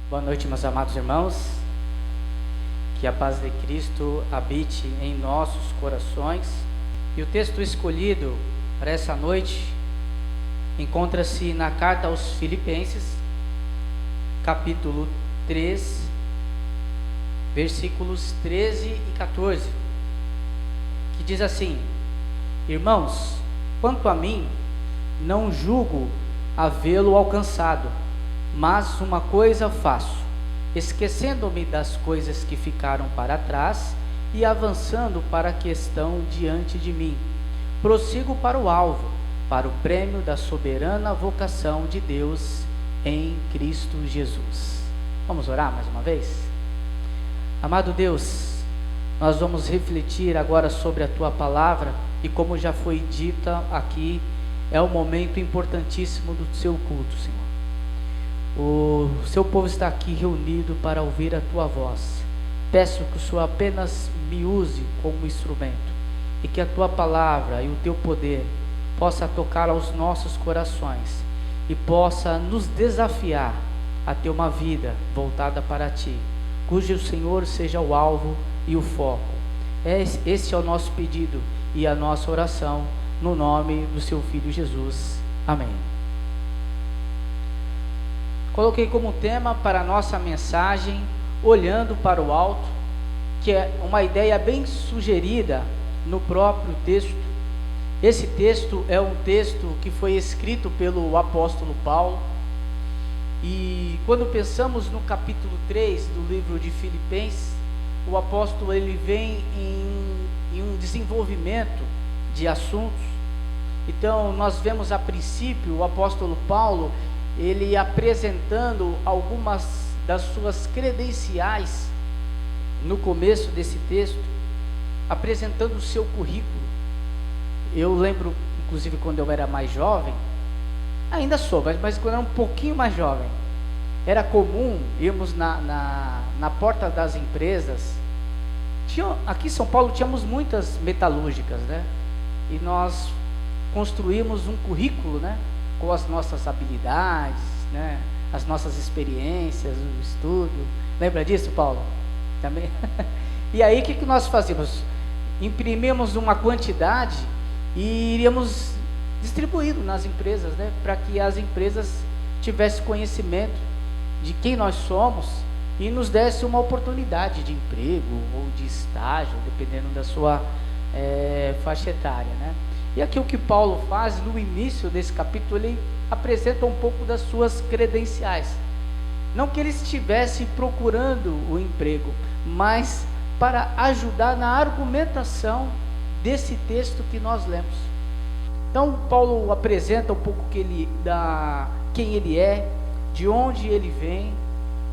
Boa noite, meus amados irmãos. Que a paz de Cristo habite em nossos corações. E o texto escolhido para essa noite encontra-se na carta aos Filipenses, capítulo 3, versículos 13 e 14, que diz assim: Irmãos, quanto a mim, não julgo havê-lo alcançado, mas uma coisa faço, esquecendo-me das coisas que ficaram para trás e avançando para a que estão diante de mim, prossigo para o alvo, para o prêmio da soberana vocação de Deus em Cristo Jesus. Vamos orar mais uma vez? Amado Deus, nós vamos refletir agora sobre a Tua palavra, e como já foi dita aqui, é um momento importantíssimo do Seu culto, Senhor. O Seu povo está aqui reunido para ouvir a Tua voz. Peço que o Senhor apenas me use como instrumento, e que a Tua palavra e o Teu poder possa tocar aos nossos corações, e possa nos desafiar a ter uma vida voltada para Ti, cujo o Senhor seja o alvo e o foco. Este é o nosso pedido e a nossa oração, no nome do Seu Filho Jesus. Amém. Coloquei como tema para a nossa mensagem, olhando para o alto, que é uma ideia bem sugerida no próprio texto. Esse texto é um texto que foi escrito pelo apóstolo Paulo, e quando pensamos no capítulo 3 do livro de Filipenses, o apóstolo ele vem em um desenvolvimento de assuntos. Então nós vemos a princípio o apóstolo Paulo ele apresentando algumas das suas credenciais no começo desse texto, apresentando o seu currículo. Eu lembro, inclusive, quando eu era mais jovem, ainda sou, mas quando eu era um pouquinho mais jovem, era comum irmos na porta das empresas. Aqui em São Paulo tínhamos muitas metalúrgicas, né? E nós construímos um currículo, né? Com as nossas habilidades, né? As nossas experiências, o estudo. Lembra disso, Paulo? Também. E aí o que nós fazíamos? Imprimimos uma quantidade e iríamos distribuindo nas empresas, né? Para que as empresas tivessem conhecimento de quem nós somos e nos desse uma oportunidade de emprego ou de estágio, dependendo da sua faixa etária, né? E aqui o que Paulo faz no início desse capítulo, ele apresenta um pouco das suas credenciais. Não que ele estivesse procurando o emprego, mas para ajudar na argumentação desse texto que nós lemos. Então Paulo apresenta um pouco quem ele é, de onde ele vem,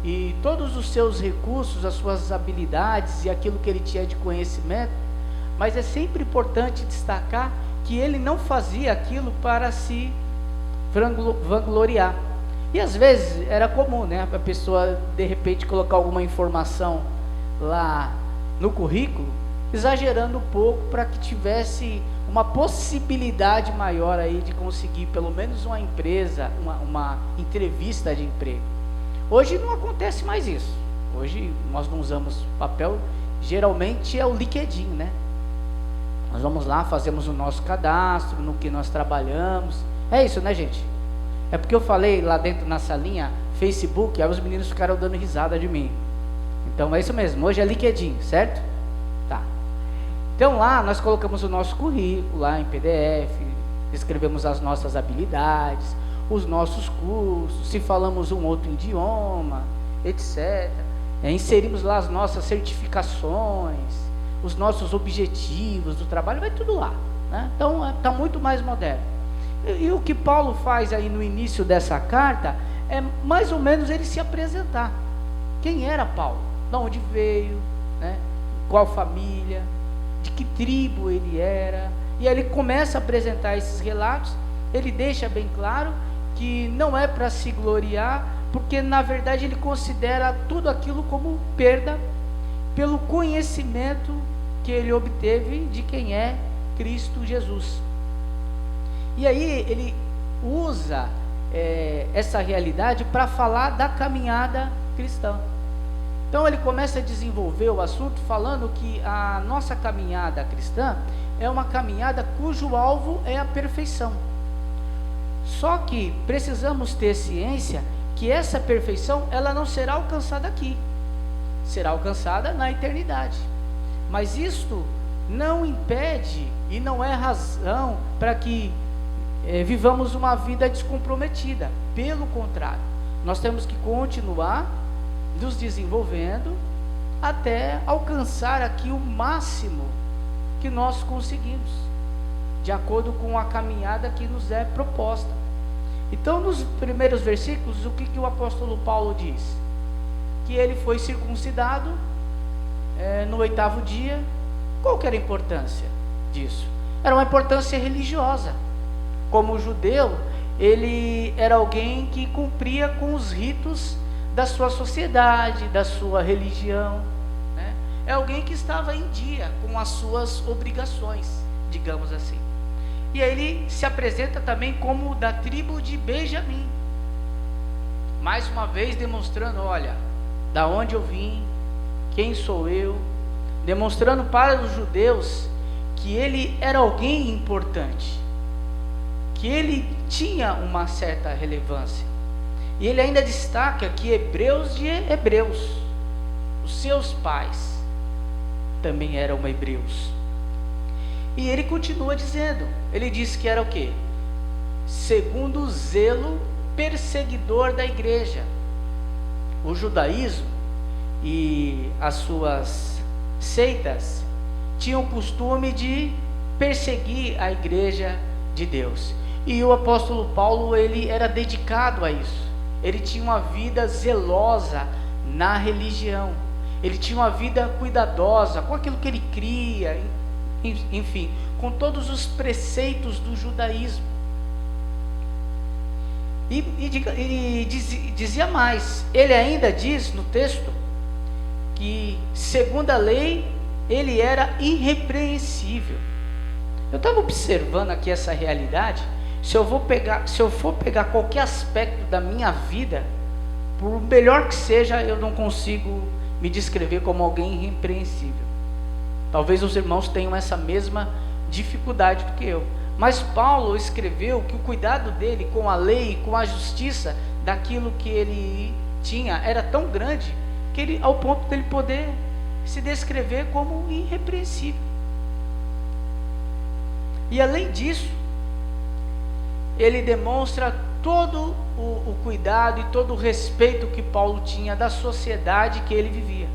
e todos os seus recursos, as suas habilidades e aquilo que ele tinha de conhecimento. Mas é sempre importante destacar que ele não fazia aquilo para se vangloriar. E às vezes era comum, né, a pessoa de repente colocar alguma informação lá no currículo, exagerando um pouco para que tivesse uma possibilidade maior aí de conseguir pelo menos uma empresa, uma entrevista de emprego. Hoje não acontece mais isso. Hoje nós não usamos papel, geralmente é o LinkedIn, né? Nós vamos lá, fazemos o nosso cadastro, no que nós trabalhamos. É isso, né, gente? É porque eu falei lá dentro na salinha, Facebook, aí os meninos ficaram dando risada de mim. Então é isso mesmo, hoje é LinkedIn, certo? Tá. Então lá nós colocamos o nosso currículo, lá em PDF, escrevemos as nossas habilidades, os nossos cursos, se falamos um outro idioma, etc. Inserimos lá as nossas certificações, os nossos objetivos do trabalho, vai tudo lá, né? Então está muito mais moderno. E o que Paulo faz aí no início dessa carta é mais ou menos ele se apresentar. Quem era Paulo? De onde veio, né? Qual família, de que tribo ele era. E aí ele começa a apresentar esses relatos. Ele deixa bem claro que não é para se gloriar, porque na verdade ele considera tudo aquilo como perda pelo conhecimento que ele obteve de quem é Cristo Jesus. E aí ele usa essa realidade para falar da caminhada cristã. Então ele começa a desenvolver o assunto falando que a nossa caminhada cristã é uma caminhada cujo alvo é a perfeição. Só que precisamos ter ciência que essa perfeição ela não será alcançada aqui, será alcançada na eternidade. Mas isto não impede e não é razão para que vivamos uma vida descomprometida. Pelo contrário, nós temos que continuar nos desenvolvendo até alcançar aqui o máximo que nós conseguimos, de acordo com a caminhada que nos é proposta. Então, nos primeiros versículos, o que o apóstolo Paulo diz? Que ele foi circuncidado no 8º dia. Qual que era a importância disso? Era uma importância religiosa. Como judeu, ele era alguém que cumpria com os ritos da sua sociedade, da sua religião, né? É alguém que estava em dia com as suas obrigações, digamos assim. E aí ele se apresenta também como da tribo de Benjamim, mais uma vez demonstrando, olha, da onde eu vim, quem sou eu, demonstrando para os judeus que ele era alguém importante, que ele tinha uma certa relevância. E ele ainda destaca que hebreus de hebreus, os seus pais também eram hebreus. E ele continua dizendo, ele diz que era o quê? Segundo o zelo perseguidor da igreja. O judaísmo e as suas seitas tinham o costume de perseguir a igreja de Deus. E o apóstolo Paulo, ele era dedicado a isso. Ele tinha uma vida zelosa na religião. Ele tinha uma vida cuidadosa com aquilo que ele cria, enfim, com todos os preceitos do judaísmo. E dizia mais, ele ainda diz no texto que, segundo a lei, ele era irrepreensível. Eu estava observando aqui essa realidade. Se eu for pegar qualquer aspecto da minha vida, por melhor que seja, eu não consigo me descrever como alguém irrepreensível. Talvez os irmãos tenham essa mesma dificuldade do que eu. Mas Paulo escreveu que o cuidado dele com a lei e com a justiça daquilo que ele tinha era tão grande que ele, ao ponto dele poder se descrever como irrepreensível. E além disso, ele demonstra todo o cuidado e todo o respeito que Paulo tinha da sociedade que ele vivia.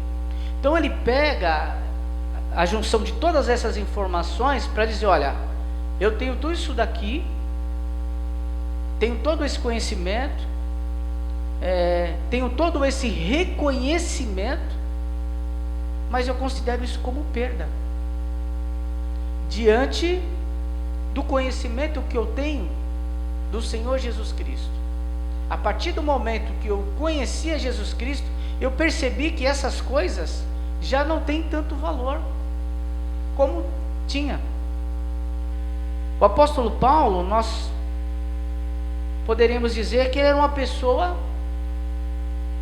Então ele pega a junção de todas essas informações para dizer, olha, eu tenho tudo isso daqui, tenho todo esse conhecimento, tenho todo esse reconhecimento, mas eu considero isso como perda diante do conhecimento que eu tenho do Senhor Jesus Cristo. A partir do momento que eu conhecia Jesus Cristo, eu percebi que essas coisas já não têm tanto valor como tinha. O apóstolo Paulo, nós poderíamos dizer que ele era uma pessoa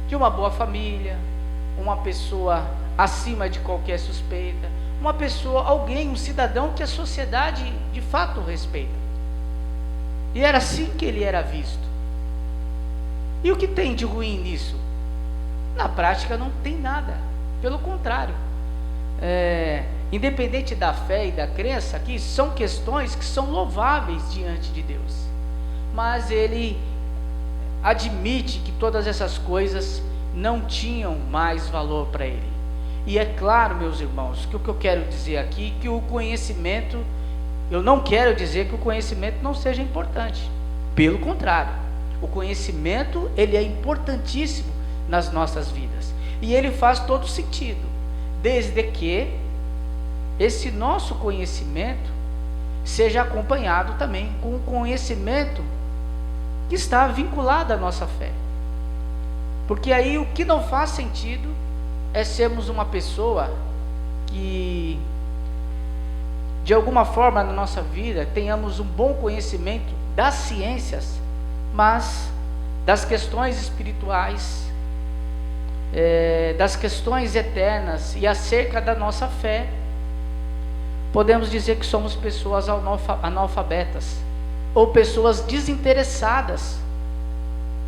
de uma boa família, uma pessoa acima de qualquer suspeita, uma pessoa, alguém, um cidadão que a sociedade de fato respeita. E era assim que ele era visto. E o que tem de ruim nisso? Na prática não tem nada, pelo contrário. Independente da fé e da crença, aqui são questões que são louváveis diante de Deus, mas ele admite que todas essas coisas não tinham mais valor para ele. E é claro, meus irmãos, que o que eu quero dizer aqui, que o conhecimento, eu não quero dizer que o conhecimento não seja importante, pelo contrário, o conhecimento ele é importantíssimo nas nossas vidas, e ele faz todo sentido, desde que esse nosso conhecimento seja acompanhado também com o conhecimento que está vinculado à nossa fé. Porque aí o que não faz sentido é sermos uma pessoa que, de alguma forma na nossa vida, tenhamos um bom conhecimento das ciências, mas das questões espirituais das questões eternas e acerca da nossa fé, podemos dizer que somos pessoas analfabetas, ou pessoas desinteressadas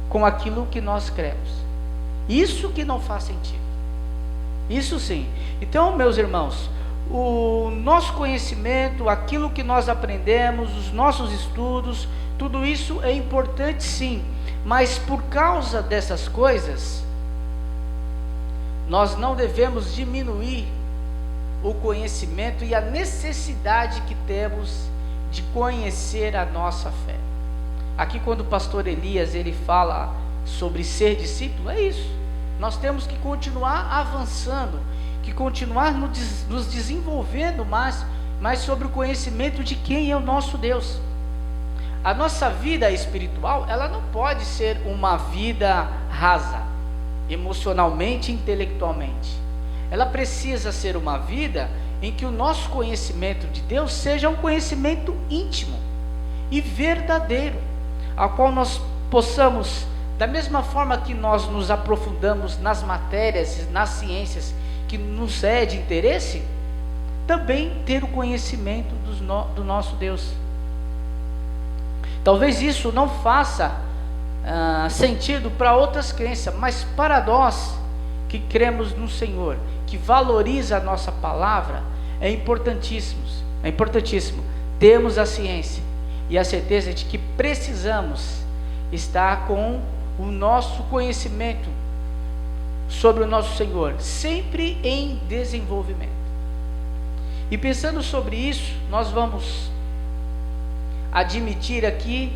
com aquilo que nós cremos. Isso que não faz sentido. Isso sim. Então, meus irmãos, o nosso conhecimento, aquilo que nós aprendemos, os nossos estudos, tudo isso é importante sim, mas por causa dessas coisas, nós não devemos diminuir o conhecimento e a necessidade que temos de conhecer a nossa fé. Aqui quando o pastor Elias ele fala sobre ser discípulo, é isso. Nós temos que continuar avançando, que continuar nos desenvolvendo mais sobre o conhecimento de quem é o nosso Deus. A nossa vida espiritual, ela não pode ser uma vida rasa, emocionalmente e intelectualmente. Ela precisa ser uma vida em que o nosso conhecimento de Deus seja um conhecimento íntimo e verdadeiro, ao qual nós possamos, da mesma forma que nós nos aprofundamos nas matérias, nas ciências que nos é de interesse, também ter o conhecimento do nosso Deus. Talvez isso não faça sentido para outras crenças, mas para nós que cremos no Senhor, que valoriza a nossa palavra, é importantíssimo termos a ciência e a certeza de que precisamos estar com o nosso conhecimento sobre o nosso Senhor, sempre em desenvolvimento. E pensando sobre isso, nós vamos admitir aqui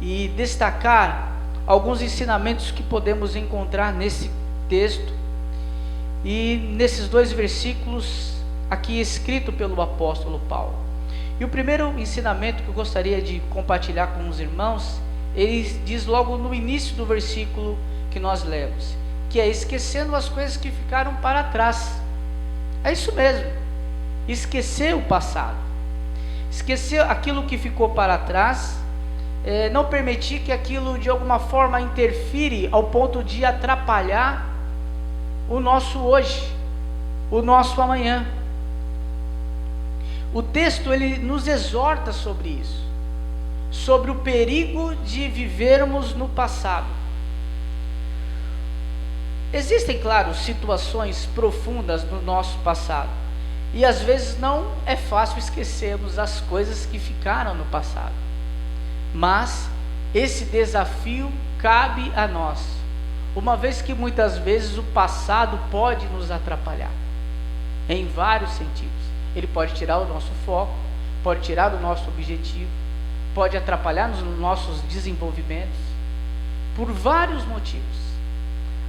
e destacar alguns ensinamentos que podemos encontrar nesse texto e nesses dois versículos aqui escrito pelo apóstolo Paulo. E o primeiro ensinamento que eu gostaria de compartilhar com os irmãos, ele diz logo no início do versículo que nós lemos, que é esquecendo as coisas que ficaram para trás. É isso mesmo, esquecer o passado, esquecer aquilo que ficou para trás, não permitir que aquilo de alguma forma interfire ao ponto de atrapalhar o nosso hoje, o nosso amanhã. O texto ele nos exorta sobre isso, sobre o perigo de vivermos no passado. Existem, claro, situações profundas no nosso passado, e às vezes não é fácil esquecermos as coisas que ficaram no passado, mas esse desafio cabe a nós, uma vez que muitas vezes o passado pode nos atrapalhar, em vários sentidos. Ele pode tirar o nosso foco, pode tirar o nosso objetivo, pode atrapalhar nos nossos desenvolvimentos, por vários motivos.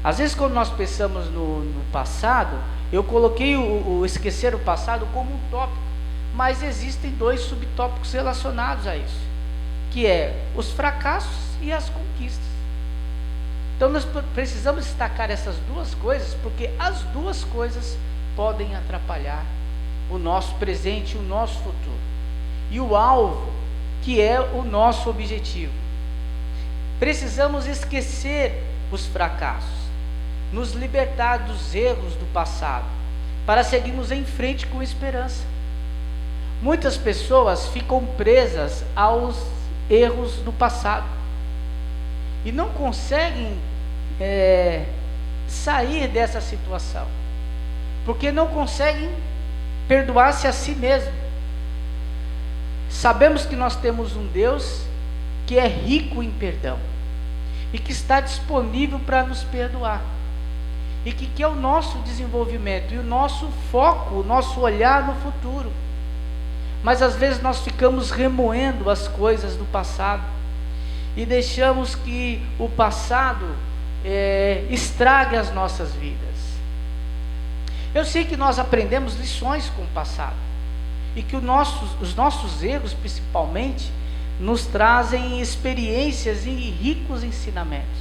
Às vezes quando nós pensamos no passado, eu coloquei o esquecer o passado como um tópico, mas existem dois subtópicos relacionados a isso, que é os fracassos e as conquistas. Então nós precisamos destacar essas duas coisas, porque as duas coisas podem atrapalhar o nosso presente e o nosso futuro, e o alvo, que é o nosso objetivo. Precisamos esquecer os fracassos, nos libertar dos erros do passado, para seguirmos em frente com esperança. Muitas pessoas ficam presas aos erros do passado e não conseguem sair dessa situação, porque não conseguem perdoar-se a si mesmo. Sabemos que nós temos um Deus que é rico em perdão e que está disponível para nos perdoar, e que quer o nosso desenvolvimento e o nosso foco, o nosso olhar no futuro. Mas às vezes nós ficamos remoendo as coisas do passado e deixamos que o passado estrague as nossas vidas. Eu sei que nós aprendemos lições com o passado, e que os nossos erros principalmente nos trazem experiências e ricos ensinamentos.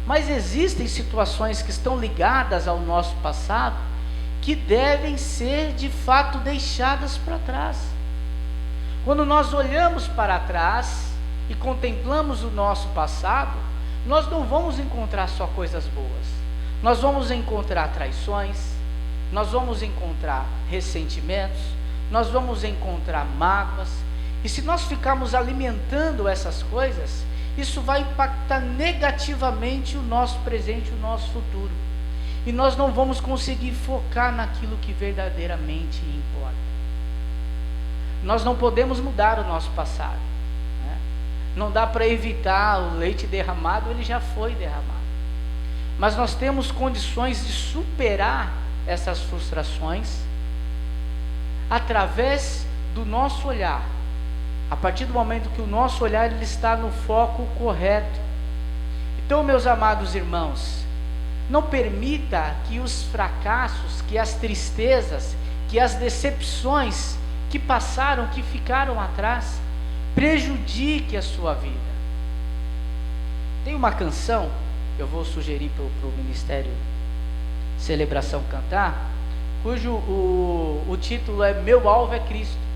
Mas existem situações que estão ligadas ao nosso passado que devem ser de fato deixadas para trás. Quando nós olhamos para trás e contemplamos o nosso passado, nós não vamos encontrar só coisas boas. nós vamos encontrar traições, nós vamos encontrar ressentimentos, nós vamos encontrar mágoas, e se nós ficarmos alimentando essas coisas, isso vai impactar negativamente o nosso presente, o nosso futuro, e nós não vamos conseguir focar naquilo que verdadeiramente importa. Nós não podemos mudar o nosso passado, né? Não dá para evitar o leite derramado, ele já foi derramado, mas nós temos condições de superar essas frustrações através do nosso olhar. A partir do momento que o nosso olhar ele está no foco correto. Então, meus amados irmãos, não permita que os fracassos, que as tristezas, que as decepções que passaram, que ficaram atrás, prejudique a sua vida. Tem uma canção, eu vou sugerir para o Ministério Celebração cantar, cujo o título é Meu Alvo é Cristo.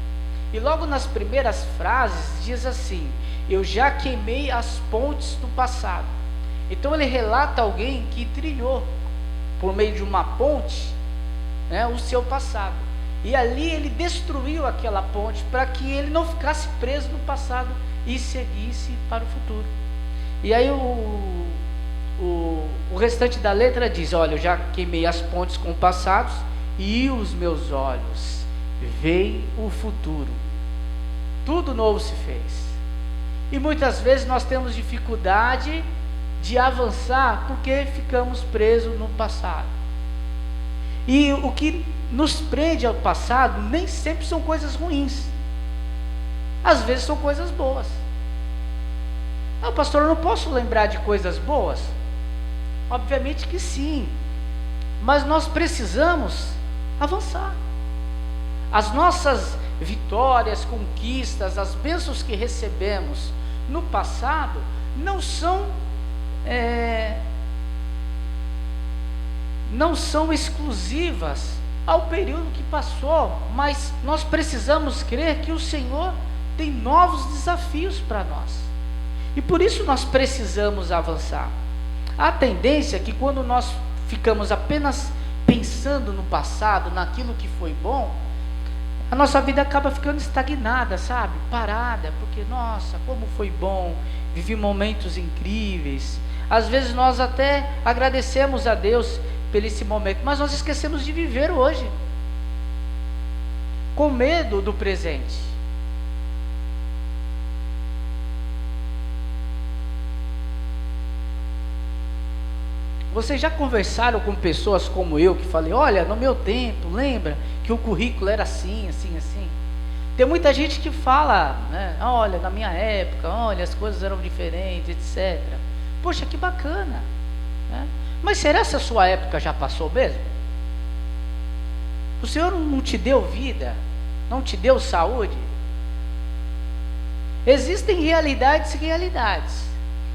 E logo nas primeiras frases diz assim: eu já queimei as pontes do passado. Então ele relata alguém que trilhou por meio de uma ponte, né, o seu passado, e ali ele destruiu aquela ponte para que ele não ficasse preso no passado e seguisse para o futuro. E aí o restante da letra diz: olha, eu já queimei as pontes com o passado e os meus olhos veem o futuro, tudo novo se fez. E muitas vezes nós temos dificuldade de avançar porque ficamos presos no passado, e o que nos prende ao passado nem sempre são coisas ruins, às vezes são coisas boas. Ah, pastor, eu não posso lembrar de coisas boas? Obviamente que sim, mas nós precisamos avançar. As nossas vitórias, conquistas, as bênçãos que recebemos no passado não são exclusivas ao período que passou, mas nós precisamos crer que o Senhor tem novos desafios para nós, e por isso nós precisamos avançar. A tendência é que quando nós ficamos apenas pensando no passado, naquilo que foi bom, a nossa vida acaba ficando estagnada, sabe? Parada, porque, nossa, como foi bom, vivi momentos incríveis. Às vezes nós até agradecemos a Deus por esse momento, mas nós esquecemos de viver hoje, com medo do presente. Vocês já conversaram com pessoas como eu, que falei: olha, no meu tempo, lembra que o currículo era assim, assim, assim? Tem muita gente que fala, né? Olha, na minha época, olha, as coisas eram diferentes, etc. Poxa, que bacana, né? Mas será que a sua época já passou mesmo? O Senhor não te deu vida? Não te deu saúde? Existem realidades e realidades.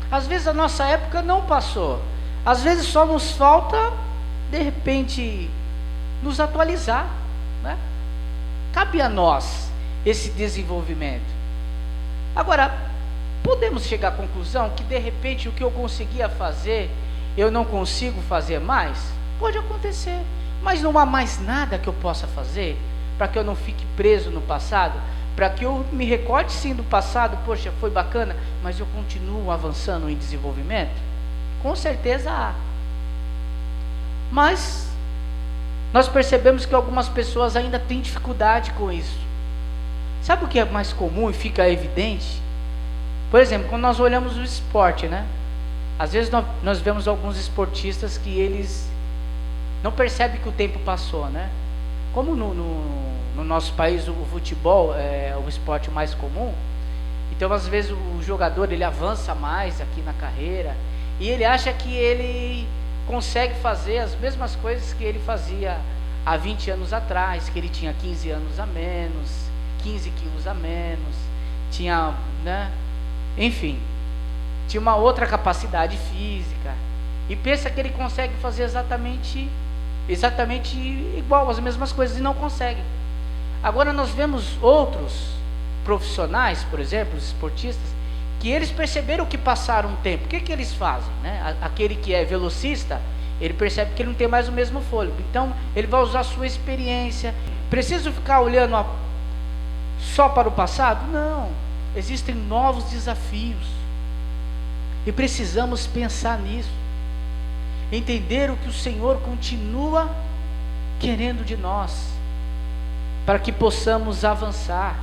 Às vezes a nossa época não passou. Às vezes só nos falta, de repente, nos atualizar, né? Cabe a nós esse desenvolvimento. Agora, podemos chegar à conclusão que de repente o que eu conseguia fazer, eu não consigo fazer mais? Pode acontecer, mas não há mais nada que eu possa fazer para que eu não fique preso no passado, para que eu me recorde sim do passado. Poxa, foi bacana, mas eu continuo avançando em desenvolvimento? Com certeza há. Mas nós percebemos que algumas pessoas ainda têm dificuldade com isso. Sabe o que é mais comum e fica evidente? Por exemplo, quando nós olhamos o esporte, né? Às vezes nós vemos alguns esportistas que eles não percebem que o tempo passou, né? Como no nosso país o futebol é o esporte mais comum, então às vezes o jogador ele avança mais aqui na carreira, e ele acha que ele consegue fazer as mesmas coisas que ele fazia há 20 anos atrás, que ele tinha 15 anos a menos, 15 quilos a menos, tinha, né? Enfim, tinha uma outra capacidade física, e pensa que ele consegue fazer exatamente igual, as mesmas coisas, e não consegue. Agora nós vemos outros profissionais, por exemplo, os esportistas, que eles perceberam que passaram um tempo. O que eles fazem, né? Aquele que é velocista, Ele percebe que ele não tem mais o mesmo fôlego. Então, ele vai usar a sua experiência. Preciso ficar olhando só para o passado? Não. Existem novos desafios. E precisamos pensar nisso. Entender o que o Senhor continua querendo de nós, para que possamos avançar.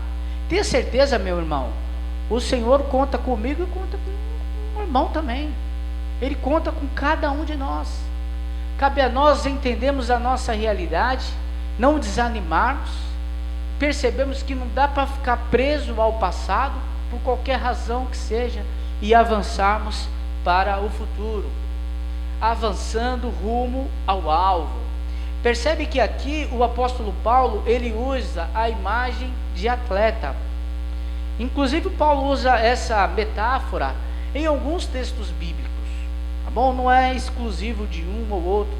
Tenha certeza, meu irmão, o Senhor conta comigo e conta com o irmão também. Ele conta com cada um de nós. Cabe a nós entendermos a nossa realidade, não desanimarmos, percebemos que não dá para ficar preso ao passado, por qualquer razão que seja, e avançarmos para o futuro, avançando rumo ao alvo. Percebe que aqui o apóstolo Paulo, ele usa a imagem de atleta. Inclusive Paulo usa essa metáfora em alguns textos bíblicos, tá bom? Não é exclusivo de um ou outro.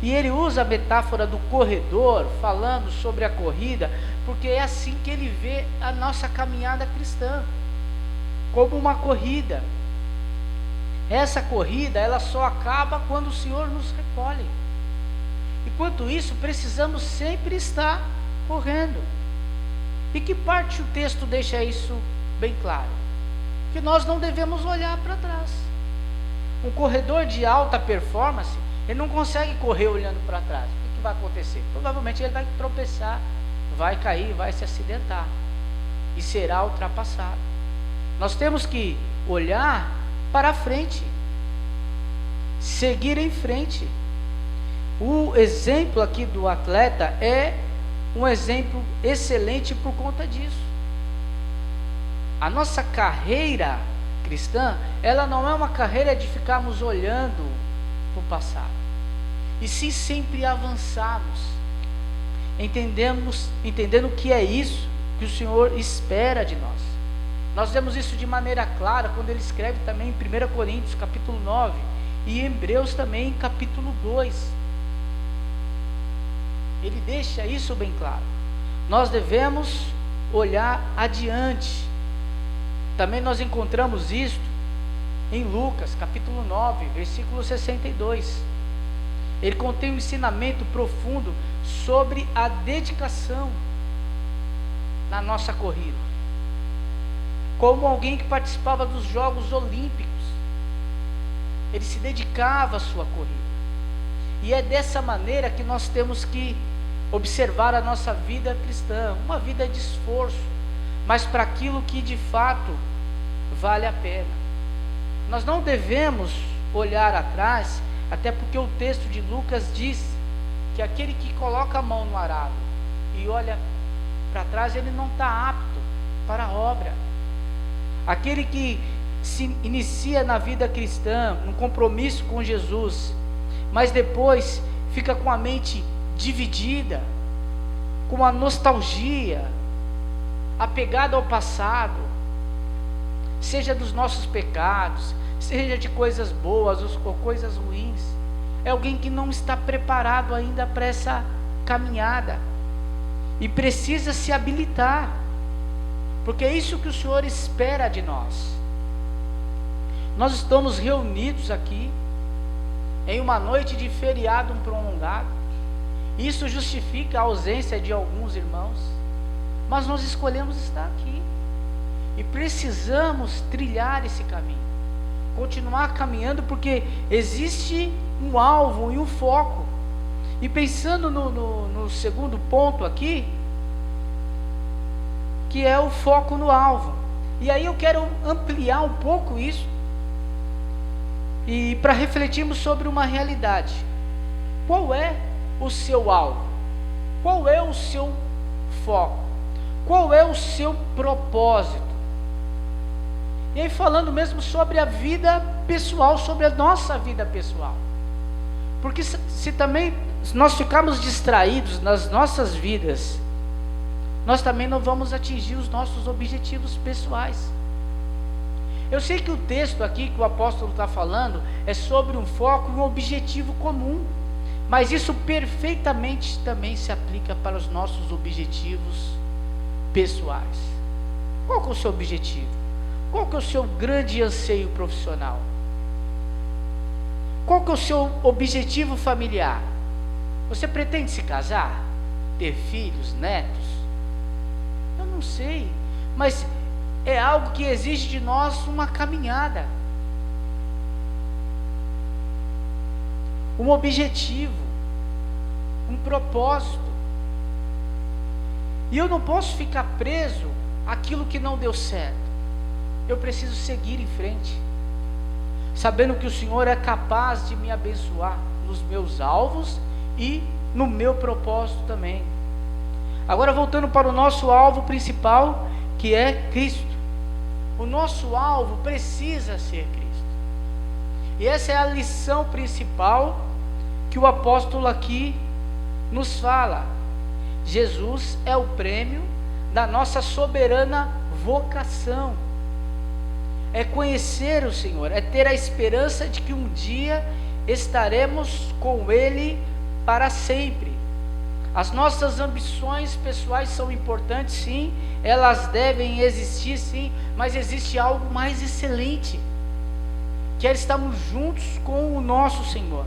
E ele usa a metáfora do corredor, falando sobre a corrida, porque é assim que ele vê a nossa caminhada cristã, como uma corrida. Essa corrida, ela só acaba quando o Senhor nos recolhe. Enquanto isso, precisamos sempre estar correndo. E que parte o texto deixa isso bem claro? Que nós não devemos olhar para trás. Um corredor de alta performance, ele não consegue correr olhando para trás. O que vai acontecer? Provavelmente ele vai tropeçar, vai cair, vai se acidentar e será ultrapassado. Nós temos que olhar para frente, seguir em frente. O exemplo aqui do atleta é um exemplo excelente por conta disso. A nossa carreira cristã, ela não é uma carreira de ficarmos olhando para o passado, e sim sempre avançarmos, entendendo o que é isso que o Senhor espera de nós. Nós vemos isso de maneira clara quando ele escreve também em 1 Coríntios capítulo 9 e em Hebreus também capítulo 2. Ele deixa isso bem claro. Nós devemos olhar adiante. Também nós encontramos isto em Lucas capítulo 9, versículo 62. Ele contém um ensinamento profundo sobre a dedicação na nossa corrida. Como alguém que participava dos Jogos Olímpicos, ele se dedicava à sua corrida. E é dessa maneira que nós temos que observar a nossa vida cristã, uma vida de esforço, mas para aquilo que de fato vale a pena. Nós não devemos olhar atrás, até porque o texto de Lucas diz que aquele que coloca a mão no arado e olha para trás, ele não está apto para a obra. Aquele que se inicia na vida cristã, no compromisso com Jesus, mas depois fica com a mente dividida, com uma nostalgia, apegado ao passado, seja dos nossos pecados, seja de coisas boas ou coisas ruins, é alguém que não está preparado ainda para essa caminhada, e precisa se habilitar, porque é isso que o Senhor espera de nós. Nós estamos reunidos aqui em uma noite de feriado prolongado. Isso justifica a ausência de alguns irmãos, mas nós escolhemos estar aqui e precisamos trilhar esse caminho, continuar caminhando, porque existe um alvo e um foco. E pensando no segundo ponto aqui, que é o foco no alvo, e aí eu quero ampliar um pouco isso, e para refletirmos sobre uma realidade. Qual é o seu alvo? Qual é o seu foco? Qual é o seu propósito? E aí falando mesmo sobre a vida pessoal, sobre a nossa vida pessoal, porque se também nós ficarmos distraídos nas nossas vidas, nós também não vamos atingir os nossos objetivos pessoais. Eu sei que o texto aqui que o apóstolo está falando é sobre um foco e um objetivo comum, mas isso perfeitamente também se aplica para os nossos objetivos pessoais. Qual que é o seu objetivo? Qual que é o seu grande anseio profissional? Qual que é o seu objetivo familiar? Você pretende se casar? Ter filhos, netos? Eu não sei, mas é algo que exige de nós uma caminhada, um objetivo, um propósito. E eu não posso ficar preso àquilo que não deu certo. Eu preciso seguir em frente, sabendo que o Senhor é capaz de me abençoar nos meus alvos e no meu propósito também. Agora, voltando para o nosso alvo principal, que é Cristo. O nosso alvo precisa ser Cristo. E essa é a lição principal que o apóstolo aqui nos fala. Jesus é o prêmio da nossa soberana vocação. É conhecer o Senhor, é ter a esperança de que um dia estaremos com Ele para sempre. As nossas ambições pessoais são importantes, sim, elas devem existir, sim, mas existe algo mais excelente, que é estarmos juntos com o nosso Senhor,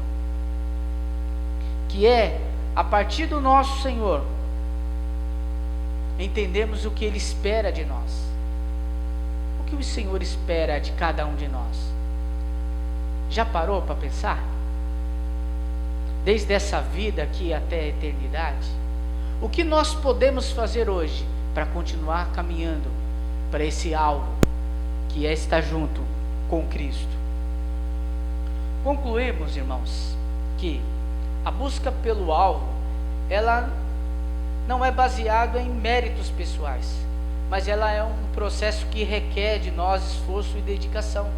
que é, a partir do nosso Senhor, entendemos o que Ele espera de nós. O que o Senhor espera de cada um de nós? Já parou para pensar? Desde essa vida aqui até a eternidade, o que nós podemos fazer hoje para continuar caminhando para esse alvo, que é estar junto com Cristo? Concluímos, irmãos, que a busca pelo alvo, ela não é baseada em méritos pessoais, mas ela é um processo que requer de nós esforço e dedicação,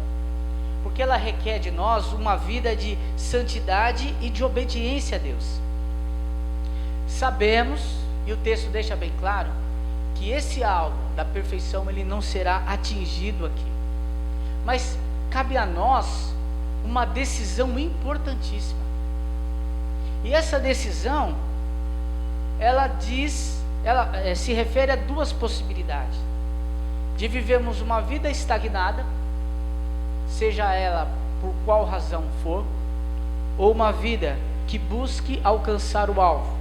porque ela requer de nós uma vida de santidade e de obediência a Deus. Sabemos, e o texto deixa bem claro, que esse alvo da perfeição ele não será atingido aqui, mas cabe a nós uma decisão importantíssima. E essa decisão, ela se refere a duas possibilidades: de vivermos uma vida estagnada, seja ela por qual razão for, ou uma vida que busque alcançar o alvo,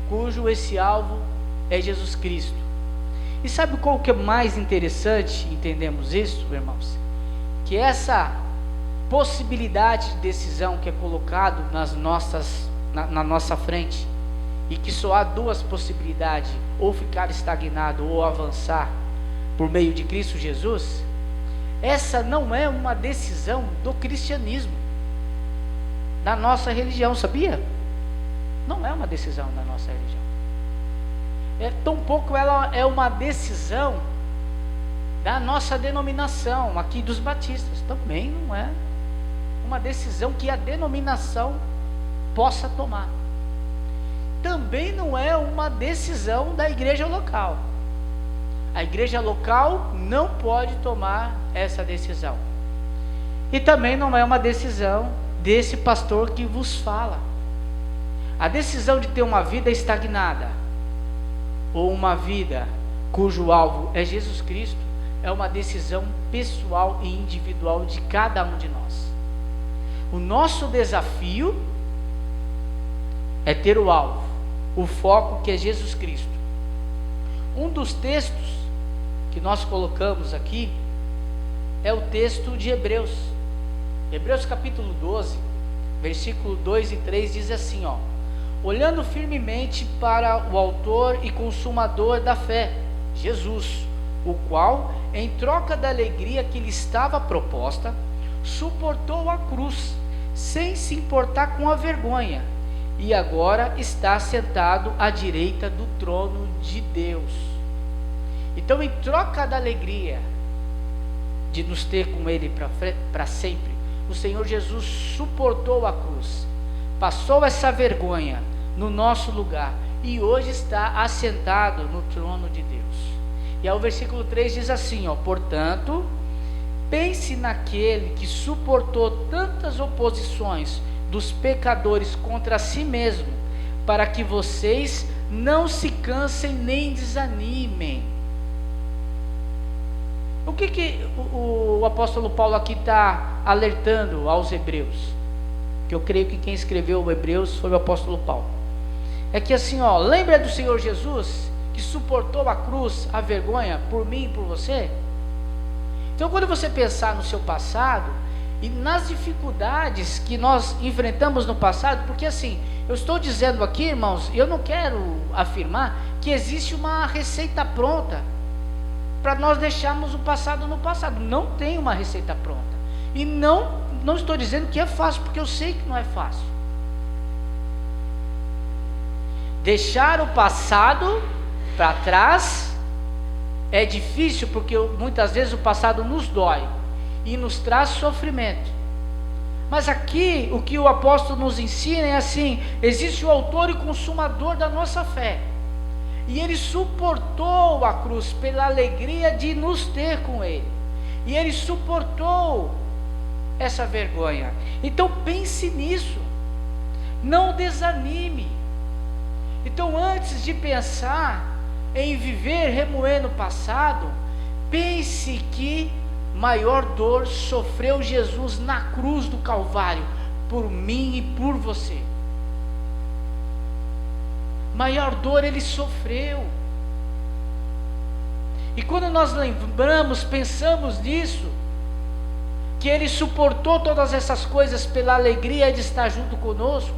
cujo esse alvo é Jesus Cristo. E sabe qual que é mais interessante entendemos isso, irmãos? Que essa possibilidade de decisão que é colocado na nossa frente, e que só há duas possibilidades, ou ficar estagnado ou avançar por meio de Cristo Jesus, essa não é uma decisão do cristianismo, da nossa religião, sabia? Não é uma decisão da nossa religião. Tampouco ela é uma decisão da nossa denominação, aqui dos batistas. Também não é uma decisão que a denominação possa tomar. Também não é uma decisão da igreja local. A igreja local não pode tomar essa decisão. E também não é uma decisão desse pastor que vos fala. A decisão de ter uma vida estagnada, ou uma vida cujo alvo é Jesus Cristo, é uma decisão pessoal e individual de cada um de nós. O nosso desafio é ter o alvo, o foco, que é Jesus Cristo. Um dos textos que nós colocamos aqui é o texto de Hebreus. Hebreus capítulo 12, versículo 2 e 3 diz assim, olhando firmemente para o autor e consumador da fé, Jesus, o qual, em troca da alegria que lhe estava proposta, suportou a cruz, sem se importar com a vergonha, e agora está sentado à direita do trono de Deus. Então, em troca da alegria de nos ter com Ele para sempre, o Senhor Jesus suportou a cruz, passou essa vergonha no nosso lugar, e hoje está assentado no trono de Deus. E aí o versículo 3 diz assim, portanto, pense naquele que suportou tantas oposições dos pecadores contra si mesmo, para que vocês não se cansem nem desanimem. O que o apóstolo Paulo aqui está alertando aos hebreus? que eu creio que quem escreveu o Hebreus foi o apóstolo Paulo. É que assim, lembra do Senhor Jesus, que suportou a cruz, a vergonha, por mim e por você? Então, quando você pensar no seu passado, e nas dificuldades que nós enfrentamos no passado, porque assim, eu estou dizendo aqui, irmãos, eu não quero afirmar que existe uma receita pronta, para nós deixarmos o passado no passado. Não tem uma receita pronta, e não estou dizendo que é fácil, porque eu sei que não é fácil. Deixar o passado para trás é difícil, porque muitas vezes o passado nos dói e nos traz sofrimento. Mas aqui o que o apóstolo nos ensina é assim: existe o autor e consumador da nossa fé, e ele suportou a cruz pela alegria de nos ter com ele, e ele suportou essa vergonha. Então pense nisso, não desanime. Então, antes de pensar em viver remoendo o passado, pense que maior dor sofreu Jesus na cruz do Calvário, por mim e por você. Maior dor ele sofreu. E quando nós lembramos, pensamos nisso, que ele suportou todas essas coisas pela alegria de estar junto conosco,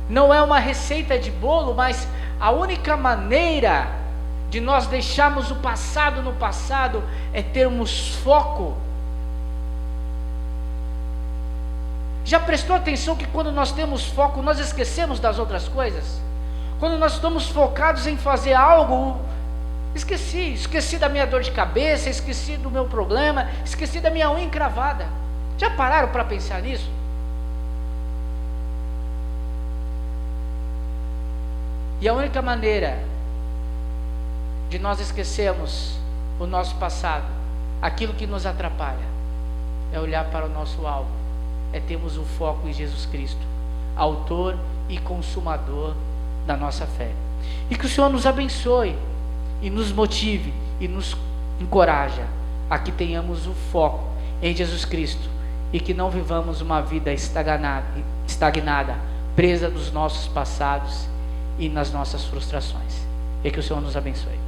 não é uma receita de bolo, mas a única maneira de nós deixarmos o passado no passado é termos foco. Já prestou atenção que quando nós temos foco, nós esquecemos das outras coisas? Quando nós estamos focados em fazer algo, esqueci da minha dor de cabeça, esqueci do meu problema, esqueci da minha unha encravada. Já pararam para pensar nisso? E a única maneira de nós esquecermos o nosso passado, aquilo que nos atrapalha, é olhar para o nosso alvo, é termos o foco em Jesus Cristo, autor e consumador da nossa fé. E que o Senhor nos abençoe e nos motive e nos encoraja a que tenhamos o foco em Jesus Cristo e que não vivamos uma vida estagnada, presa nos nossos passados e nas nossas frustrações. E que o Senhor nos abençoe.